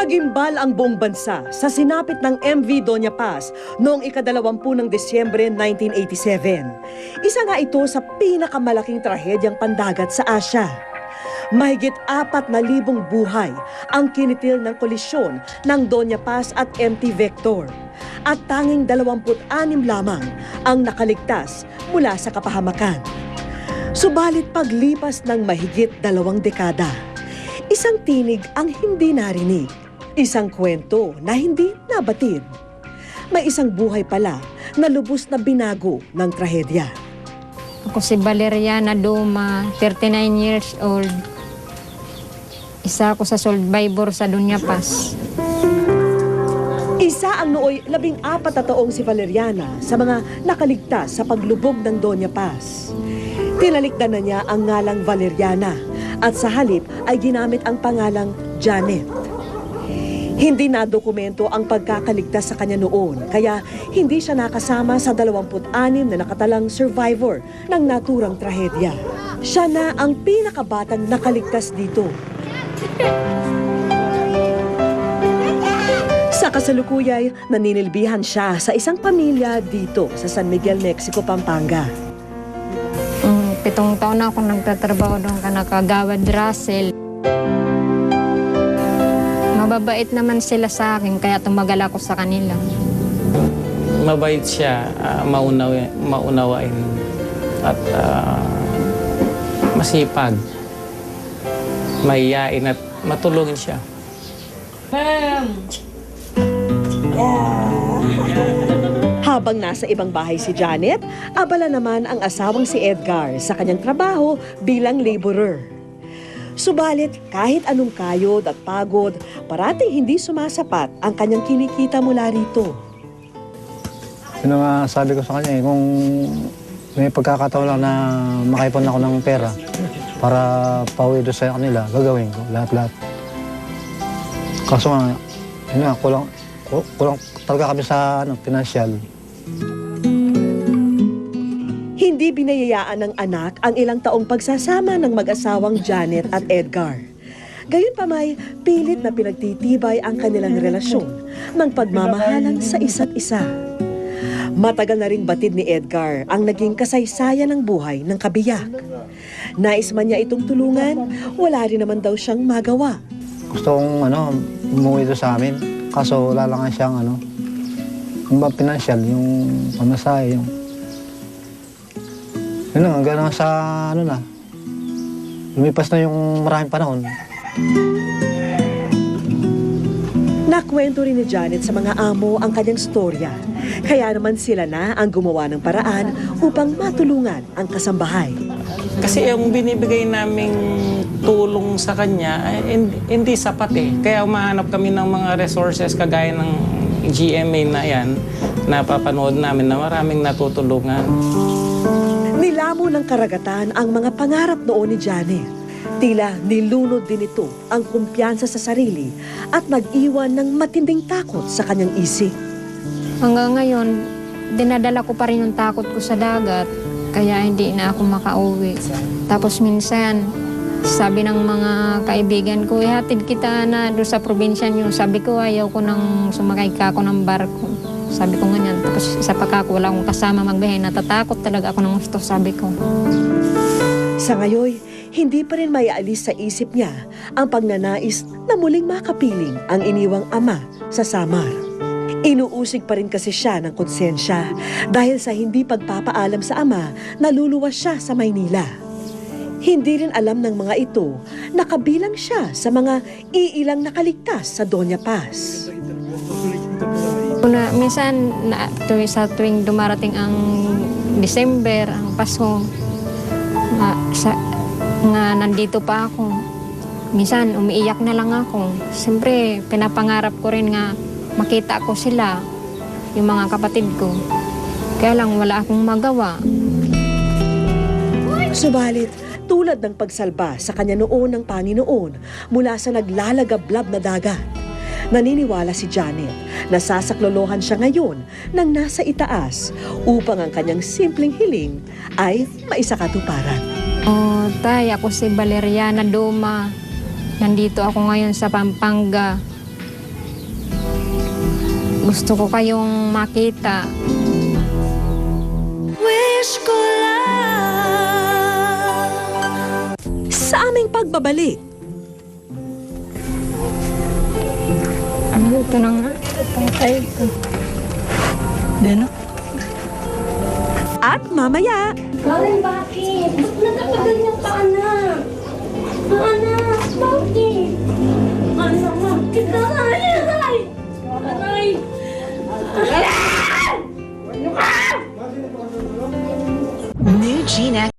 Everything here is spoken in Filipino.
Nagimbal ang buong bansa sa sinapit ng MV Doña Paz noong ika-20 ng Disyembre 1987. Isa nga ito sa pinakamalaking trahedyang pandagat sa Asya. Mahigit 4,000 buhay ang kinitil ng kolisyon ng Doña Paz at MT Vector. At tanging 26 lamang ang nakaligtas mula sa kapahamakan. Subalit paglipas ng mahigit 2 dekada, isang tinig ang hindi narinig, isang kwento na hindi nabatid. May isang buhay pala na lubos na binago ng trahedya. Ako si Valeriana Duma, 39 years old. Isa ako sa survivor sa Doña Paz. Isa ang nooy 14 na taong si Valeriana sa mga nakaligtas sa paglubog ng Doña Paz. Tinalikdan na niya ang ngalang Valeriana at sa halip ay ginamit ang pangalang Janet. Hindi na dokumento ang pagkakaligtas sa kanya noon, kaya hindi siya nakasama sa 26 na nakatalang survivor ng naturang trahedya. Siya na ang pinakabatang nakaligtas dito. Sa kasalukuyay, naninilbihan siya sa isang pamilya dito sa San Miguel, Mexico, Pampanga. 7 taon na akong nagtatrabaho doon ka nakagawad Russell. Mababait naman sila sa akin, kaya tumagal ako sa kanila. Mabait siya, maunawain at masipag. Mahiyain at matulungin siya. Habang nasa ibang bahay si Janet, abala naman ang asawang si Edgar sa kanyang trabaho bilang laborer. Subalit, kahit anong kayod at pagod, parating hindi sumasapat ang kanyang kinikita mula rito. Yun ang sabi ko sa kanya kung may pagkakataon lang na makaipon ako ng pera para pauwi doon sa kanila, gagawin ko lahat-lahat. Kaso nga, yun nga, kulang talaga kami sa pinansyal. Hindi binayayaan ng anak ang ilang taong pagsasama ng mag-asawang Janet at Edgar. Gayunpamay, pilit na pinagtitibay ang kanilang relasyon ng pagmamahalan sa isa't isa. Matagal na ring batid ni Edgar ang naging kasaysayan ng buhay ng kabiyak. Nais man niya itong tulungan, wala rin naman daw siyang magawa. Gusto kong umuwi doon sa amin, kaso wala lang siyang yung pinansyal, yung pamasahe, yung yun lang, hanggang sa lumipas na yung maraming panahon. Nakwento rin ni Janet sa mga amo ang kanyang storya. Kaya naman sila na ang gumawa ng paraan upang matulungan ang kasambahay. Kasi yung binibigay naming tulong sa kanya, hindi sapat eh. Kaya umahanap kami ng mga resources kagaya ng GMA na yan, napapanood namin na maraming natutulungan. Nilamo ng karagatan ang mga pangarap noon ni Janet. Tila nilunod din ito ang kumpiyansa sa sarili at nag-iwan ng matinding takot sa kanyang isip. Hanggang ngayon, dinadala ko pa rin yung takot ko sa dagat, kaya hindi na ako makauwi. Tapos minsan, sabi ng mga kaibigan ko, ihatid kita na doon sa probinsya niyo. Sabi ko, ayaw ko nang sumakay ka ako ng barko. Sabi ko ganyan. Tapos isa pa ako, wala akong kasama magbiyahe. Natatakot talaga ako ng gusto, sabi ko. Sa ngayon, hindi pa rin maialis sa isip niya ang pagnanais na muling makapiling ang iniwang ama sa Samar. Inuusig pa rin kasi siya ng konsensya dahil sa hindi pagpapaalam sa ama, naluluwas siya sa Maynila. Hindi rin alam ng mga ito na kabilang siya sa mga iilang nakaligtas sa Doña Paz. Minsan, sa tuwing dumarating ang December, ang Pasko, nandito pa ako. Minsan, umiiyak na lang ako. Siyempre, pinapangarap ko rin nga makita ko sila, yung mga kapatid ko. Kaya lang, wala akong magawa. Subalit, tulad ng pagsalba sa kanya noon ng Panginoon mula sa naglalagablab na dagat, naniniwala si Janet na sasaklolohan siya ngayon ng nasa itaas upang ang kanyang simpleng hiling ay maisakatuparan. Tay, ako si Valeriana Duma. Nandito ako ngayon sa Pampanga. Gusto ko kayong makita. Sa aming pagbabalik, Ito na nga. Patay ko. at mamaya, Karen, bakit? Ba't nagkakaganyan ka, anak? Anak, bakit?